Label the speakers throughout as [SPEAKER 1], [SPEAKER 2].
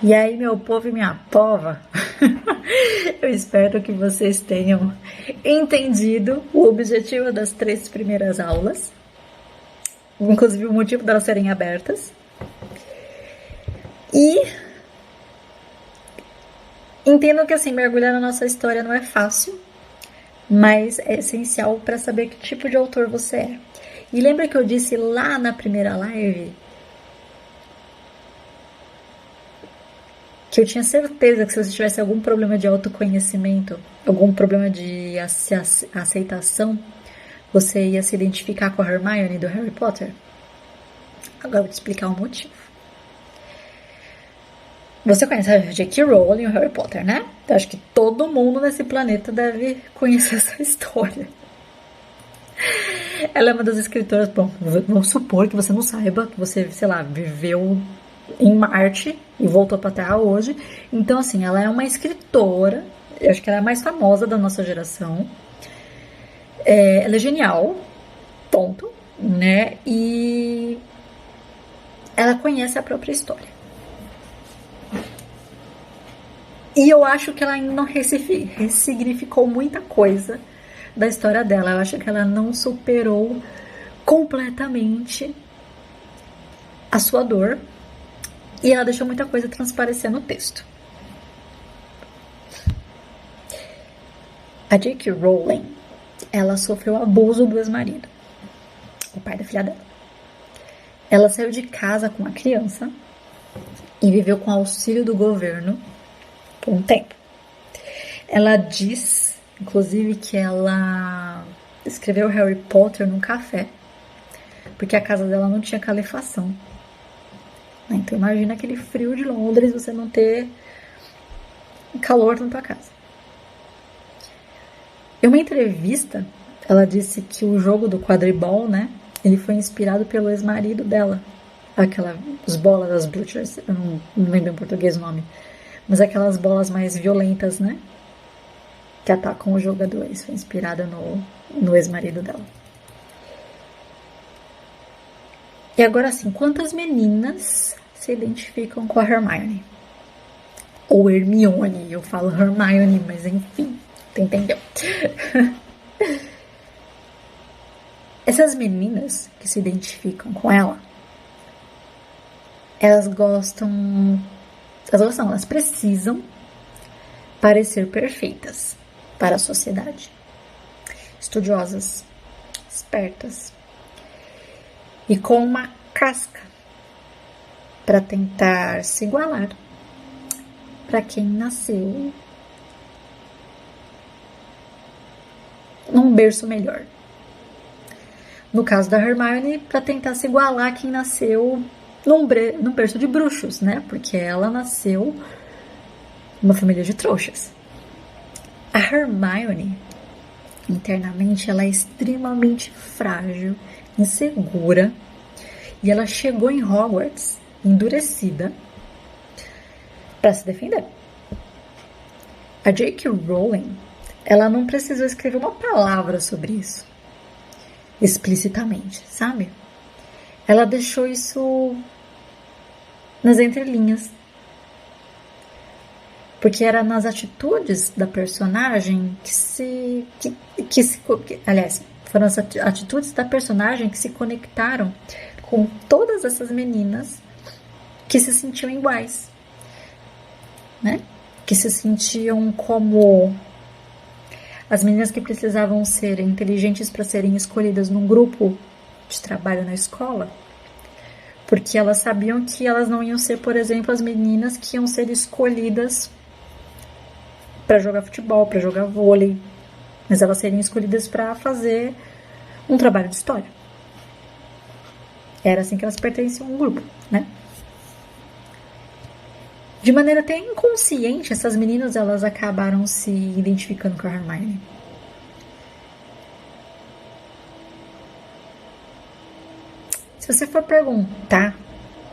[SPEAKER 1] E aí, meu povo e minha pova, eu espero que vocês tenham entendido o objetivo das 3 primeiras aulas, inclusive o motivo delas serem abertas. E entendam que assim, mergulhar na nossa história não é fácil, mas é essencial para saber que tipo de autor você é. E lembra que eu disse lá na primeira live que eu tinha certeza que se você tivesse algum problema de autoconhecimento, algum problema de aceitação, você ia se identificar com a Hermione do Harry Potter? Agora eu vou te explicar o motivo. Você conhece a J.K. Rowling e o Harry Potter, né? Eu acho que todo mundo nesse planeta deve conhecer essa história. Ela é uma das escritoras. Bom, vamos supor que você não saiba, que você, sei lá, viveu em Marte e voltou pra Terra hoje. Então, assim, ela é uma escritora. Eu acho que ela é a mais famosa da nossa geração. Ela é genial, ponto, né? E ela conhece a própria história. E eu acho que ela ainda não ressignificou muita coisa da história dela. Eu acho que ela não superou completamente a sua dor. E ela deixou muita coisa transparecer no texto. A J.K. Rowling, ela sofreu abuso do ex-marido, o pai da filha dela. Ela saiu de casa com a criança e viveu com auxílio do governo por um tempo. Ela diz, inclusive, que ela escreveu Harry Potter num café, porque a casa dela não tinha calefação. Então imagina aquele frio de Londres, você não ter calor na tua casa. Em uma entrevista, ela disse que o jogo do quadribol, né, ele foi inspirado pelo ex-marido dela. As bolas das Butchers, eu não lembro em português o nome, mas aquelas bolas mais violentas, né, que atacam os jogadores. Foi inspirada no ex-marido dela. E agora sim, quantas meninas se identificam com a Hermione? Ou Hermione, eu falo Hermione, mas enfim, tu entendeu? Essas meninas que se identificam com ela, elas precisam parecer perfeitas para a sociedade. Estudiosas, espertas e com uma casca para tentar se igualar para quem nasceu num berço melhor. No caso da Hermione, para tentar se igualar a quem nasceu num berço de bruxos, né? Porque ela nasceu numa família de trouxas. A Hermione, internamente, ela é extremamente frágil, insegura, e ela chegou em Hogwarts endurecida para se defender. A J.K. Rowling, ela não precisou escrever uma palavra sobre isso explicitamente, sabe? Ela deixou isso nas entrelinhas, porque era nas atitudes da personagem aliás, foram as atitudes da personagem que se conectaram com todas essas meninas que se sentiam iguais, né? Que se sentiam como as meninas que precisavam ser inteligentes para serem escolhidas num grupo de trabalho na escola, porque elas sabiam que elas não iam ser, por exemplo, as meninas que iam ser escolhidas para jogar futebol, para jogar vôlei, mas elas seriam escolhidas para fazer um trabalho de história. Era assim que elas pertenciam a um grupo, né? De maneira até inconsciente, essas meninas elas acabaram se identificando com a Hermione. Se você for perguntar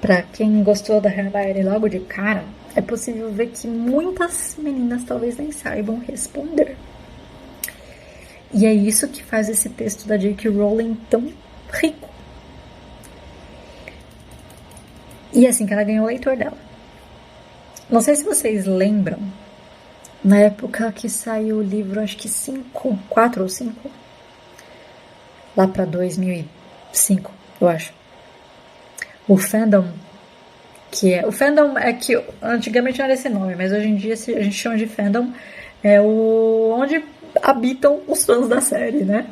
[SPEAKER 1] para quem gostou da Hermione logo de cara, é possível ver que muitas meninas talvez nem saibam responder. E é isso que faz esse texto da J.K. Rowling tão rico. E é assim que ela ganhou o leitor dela. Não sei se vocês lembram, na época que saiu o livro, acho que 4 ou 5, lá pra 2005, eu acho. O fandom, o fandom é que antigamente não era esse nome, mas hoje em dia a gente chama de fandom, é onde habitam os fãs da série, né?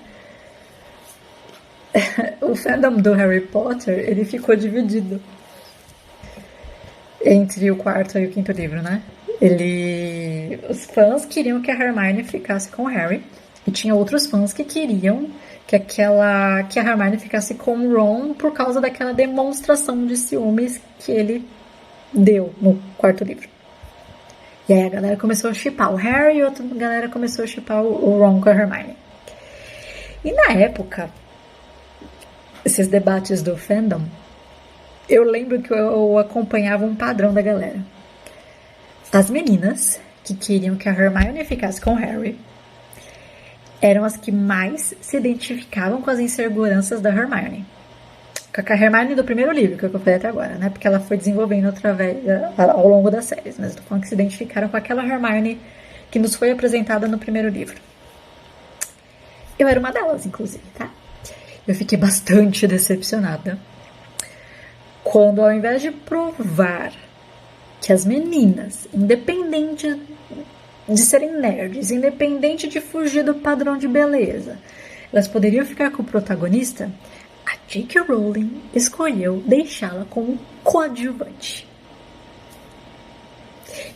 [SPEAKER 1] O fandom do Harry Potter, ele ficou dividido entre o quarto e o quinto livro, né? Os fãs queriam que a Hermione ficasse com o Harry, e tinha outros fãs que queriam que a Hermione ficasse com o Ron por causa daquela demonstração de ciúmes que ele deu no quarto livro. E aí a galera começou a shippar o Harry e outra galera começou a shippar o Ron com a Hermione. E na época, esses debates do fandom, eu lembro que eu acompanhava um padrão da galera. As meninas que queriam que a Hermione ficasse com o Harry eram as que mais se identificavam com as inseguranças da Hermione. Com a Hermione do primeiro livro, que eu falei até agora, né? Porque ela foi desenvolvendo ao longo das séries. Mas eu tô falando que se identificaram com aquela Hermione que nos foi apresentada no primeiro livro. Eu era uma delas, inclusive, tá? Eu fiquei bastante decepcionada quando, ao invés de provar que as meninas, independente de serem nerds, independente de fugir do padrão de beleza, elas poderiam ficar com o protagonista, a J.K. Rowling escolheu deixá-la como coadjuvante.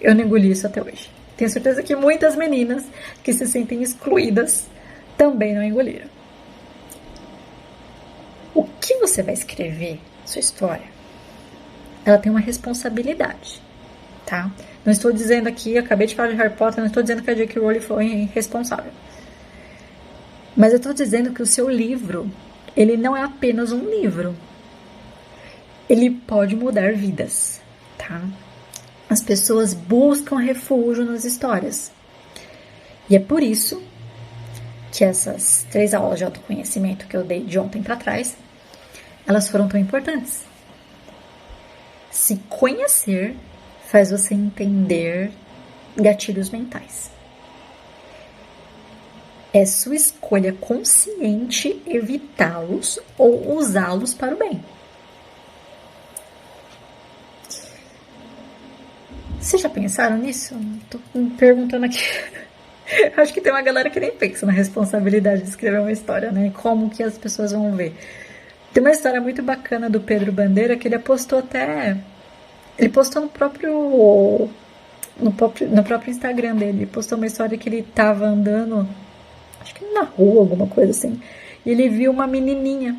[SPEAKER 1] Eu não engoli isso até hoje. Tenho certeza que muitas meninas que se sentem excluídas também não engoliram. O que você vai escrever, sua história, ela tem uma responsabilidade, tá? Não estou dizendo aqui, eu acabei de falar de Harry Potter, não estou dizendo que a J.K. Rowling foi responsável. Mas eu estou dizendo que o seu livro, ele não é apenas um livro. Ele pode mudar vidas, tá? As pessoas buscam refúgio nas histórias. E é por isso que essas 3 aulas de autoconhecimento que eu dei de ontem para trás, elas foram tão importantes. Se conhecer faz você entender gatilhos mentais. É sua escolha consciente evitá-los ou usá-los para o bem. Vocês já pensaram nisso? Tô me perguntando aqui. Acho que tem uma galera que nem pensa na responsabilidade de escrever uma história, né? E como que as pessoas vão ver. Tem uma história muito bacana do Pedro Bandeira que ele postou no próprio Instagram dele. Ele postou uma história que ele tava andando, acho que na rua, alguma coisa assim. E ele viu uma menininha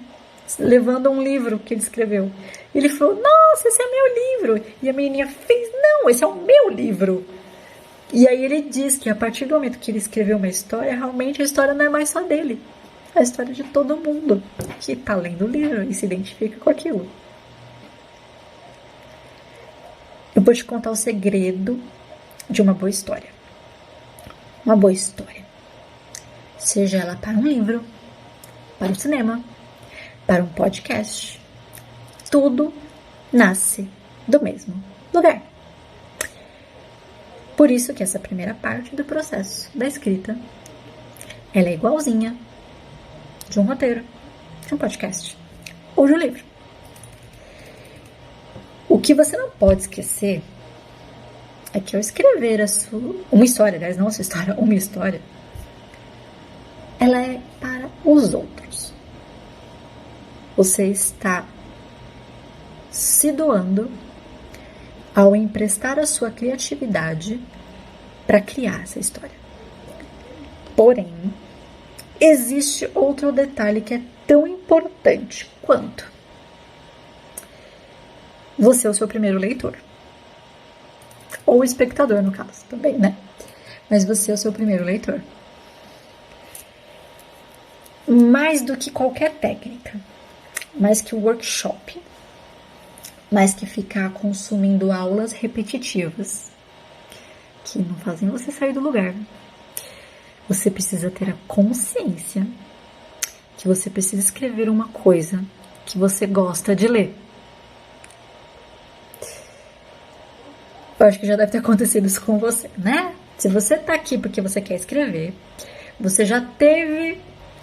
[SPEAKER 1] levando um livro que ele escreveu. E ele falou, nossa, esse é meu livro. E a menininha fez, não, esse é o meu livro. E aí ele diz que a partir do momento que ele escreveu uma história, realmente a história não é mais só dele. É a história de todo mundo que tá lendo o livro e se identifica com aquilo. Eu vou te contar o segredo de uma boa história. Uma boa história, seja ela para um livro, para o cinema, para um podcast, tudo nasce do mesmo lugar. Por isso que essa primeira parte do processo da escrita, ela é igualzinha de um roteiro, de um podcast ou de um livro. O que você não pode esquecer é que ao escrever uma história, aliás, não a sua história, uma história, ela é para os outros. Você está se doando ao emprestar a sua criatividade para criar essa história. Porém, existe outro detalhe que é tão importante quanto você é o seu primeiro leitor. Ou espectador, no caso, também, né? Mas você é o seu primeiro leitor. Mais do que qualquer técnica, mais que o workshop, mais que ficar consumindo aulas repetitivas, que não fazem você sair do lugar, você precisa ter a consciência que você precisa escrever uma coisa que você gosta de ler. Eu acho que já deve ter acontecido isso com você, né? Se você tá aqui porque você quer escrever, você já teve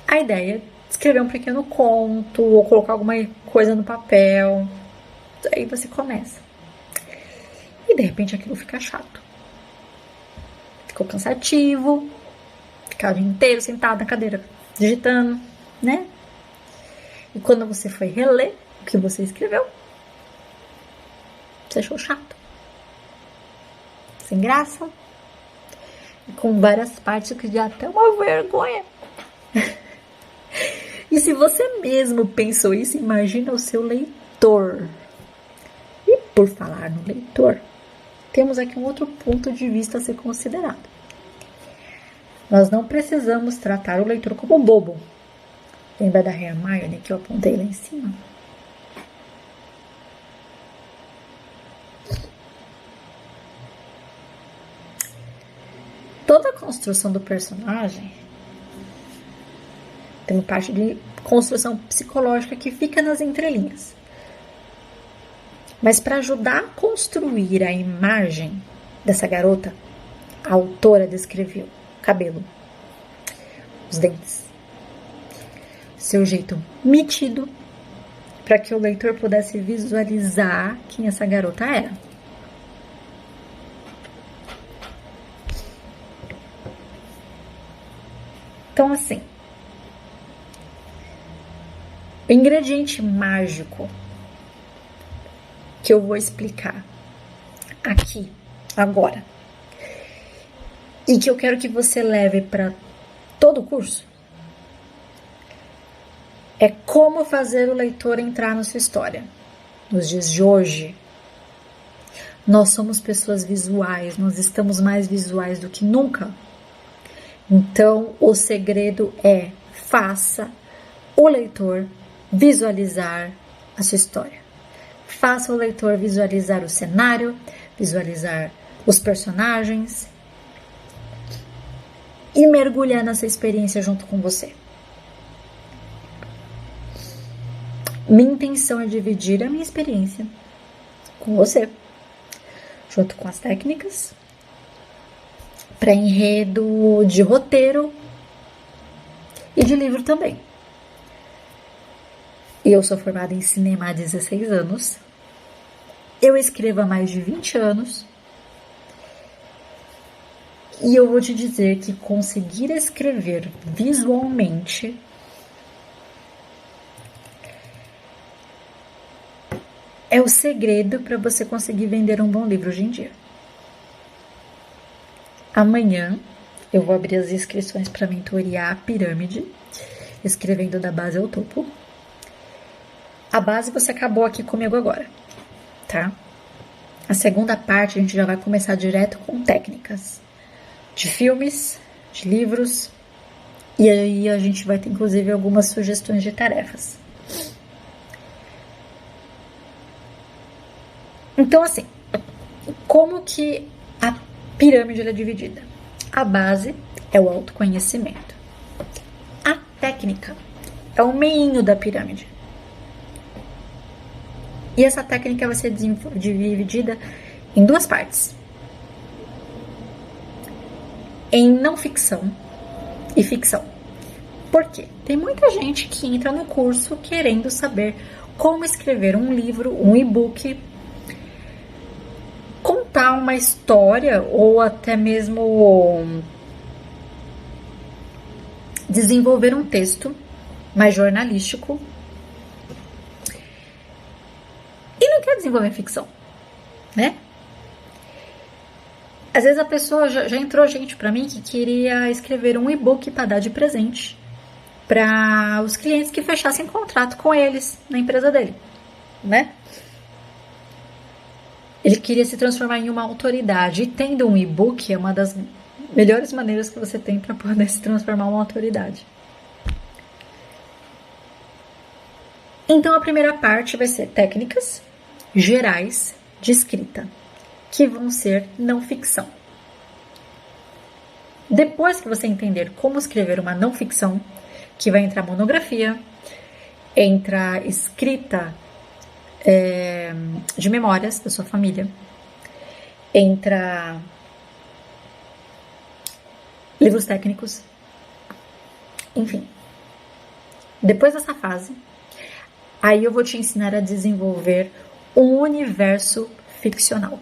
[SPEAKER 1] a ideia de escrever um pequeno conto ou colocar alguma coisa no papel. Aí você começa. E de repente aquilo fica chato. Ficou cansativo, ficar o dia inteiro sentado na cadeira, digitando, né? E quando você foi reler o que você escreveu, você achou chato. Sem graça. E com várias partes que dá até uma vergonha. E se você mesmo pensou isso, imagina o seu leitor. E por falar no leitor, temos aqui um outro ponto de vista a ser considerado. Nós não precisamos tratar o leitor como bobo. Lembra da Hermione que eu apontei lá em cima? Toda a construção do personagem tem uma parte de construção psicológica que fica nas entrelinhas. Mas para ajudar a construir a imagem dessa garota, a autora descreveu o cabelo, os dentes, seu jeito metido, para que o leitor pudesse visualizar quem essa garota era. Então, assim, o ingrediente mágico que eu vou explicar aqui, agora, e que eu quero que você leve para todo o curso, é como fazer o leitor entrar na sua história. Nos dias de hoje, nós somos pessoas visuais, nós estamos mais visuais do que nunca. Então, o segredo é: faça o leitor visualizar a sua história. Faça o leitor visualizar o cenário, visualizar os personagens e mergulhar nessa experiência junto com você. Minha intenção é dividir a minha experiência com você, junto com as técnicas, para enredo de roteiro e de livro também. Eu sou formada em cinema há 16 anos. Eu escrevo há mais de 20 anos. E eu vou te dizer que conseguir escrever visualmente é o segredo para você conseguir vender um bom livro hoje em dia. Amanhã eu vou abrir as inscrições para mentoria A Pirâmide, escrevendo da base ao topo. A base você acabou aqui comigo agora, tá? A segunda parte a gente já vai começar direto com técnicas de filmes, de livros, e aí a gente vai ter inclusive algumas sugestões de tarefas. Então, assim, como que a pirâmide é dividida? A base é o autoconhecimento. A técnica é o meinho da pirâmide. E essa técnica vai ser dividida em duas partes. Em não ficção e ficção. Por quê? Tem muita gente que entra no curso querendo saber como escrever um livro, um e-book, contar uma história ou até mesmo desenvolver um texto mais jornalístico e não quer desenvolver ficção, né? Às vezes a pessoa já entrou gente para mim que queria escrever um e-book para dar de presente para os clientes que fechassem contrato com eles na empresa dele, né? Ele queria se transformar em uma autoridade e tendo um e-book é uma das melhores maneiras que você tem para poder se transformar em uma autoridade. Então a primeira parte vai ser técnicas gerais de escrita, que vão ser não ficção. Depois que você entender como escrever uma não ficção, que vai entrar monografia, entra escrita de memórias da sua família, entra livros técnicos, enfim. Depois dessa fase, aí eu vou te ensinar a desenvolver um universo ficcional,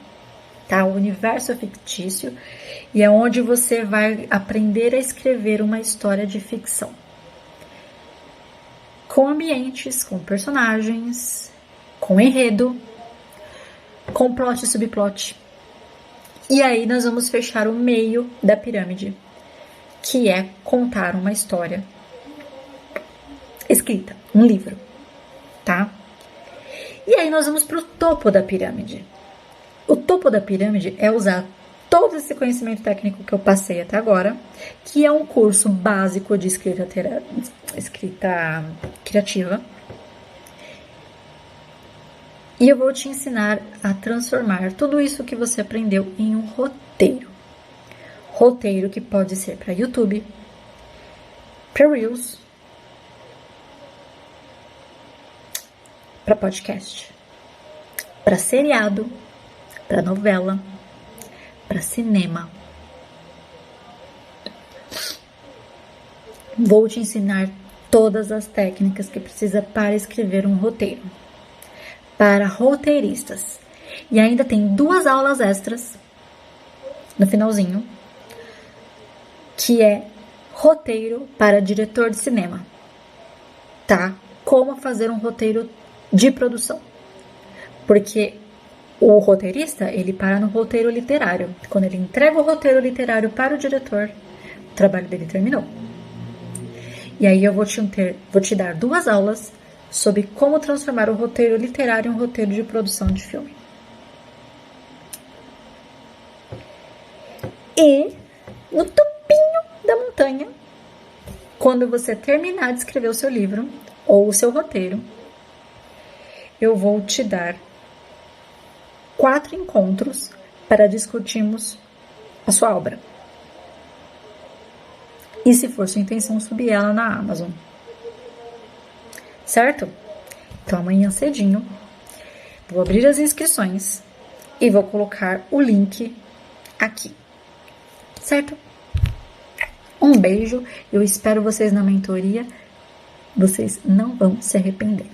[SPEAKER 1] tá? O universo fictício, e é onde você vai aprender a escrever uma história de ficção. Com ambientes, com personagens, com enredo, com plot e subplot. E aí nós vamos fechar o meio da pirâmide, que é contar uma história escrita, um livro, tá? E aí nós vamos para o topo da pirâmide. O topo da pirâmide é usar todo esse conhecimento técnico que eu passei até agora, que é um curso básico de escrita criativa. E eu vou te ensinar a transformar tudo isso que você aprendeu em um roteiro. Roteiro que pode ser para YouTube, para Reels, para podcast, para seriado, para novela, para cinema. Vou te ensinar todas as técnicas que precisa para escrever um roteiro. Para roteiristas. E ainda tem 2 aulas extras no finalzinho, que é roteiro para diretor de cinema, tá? Como fazer um roteiro de produção. Porque o roteirista, ele para no roteiro literário. Quando ele entrega o roteiro literário para o diretor, o trabalho dele terminou. E aí eu vou te dar 2 aulas sobre como transformar o roteiro literário em um roteiro de produção de filme. E no topinho da montanha, quando você terminar de escrever o seu livro ou o seu roteiro, eu vou te dar 4 encontros para discutirmos a sua obra. E se for sua intenção, subir ela na Amazon. Certo? Então amanhã cedinho vou abrir as inscrições e vou colocar o link aqui. Certo? Um beijo, eu espero vocês na mentoria. Vocês não vão se arrepender.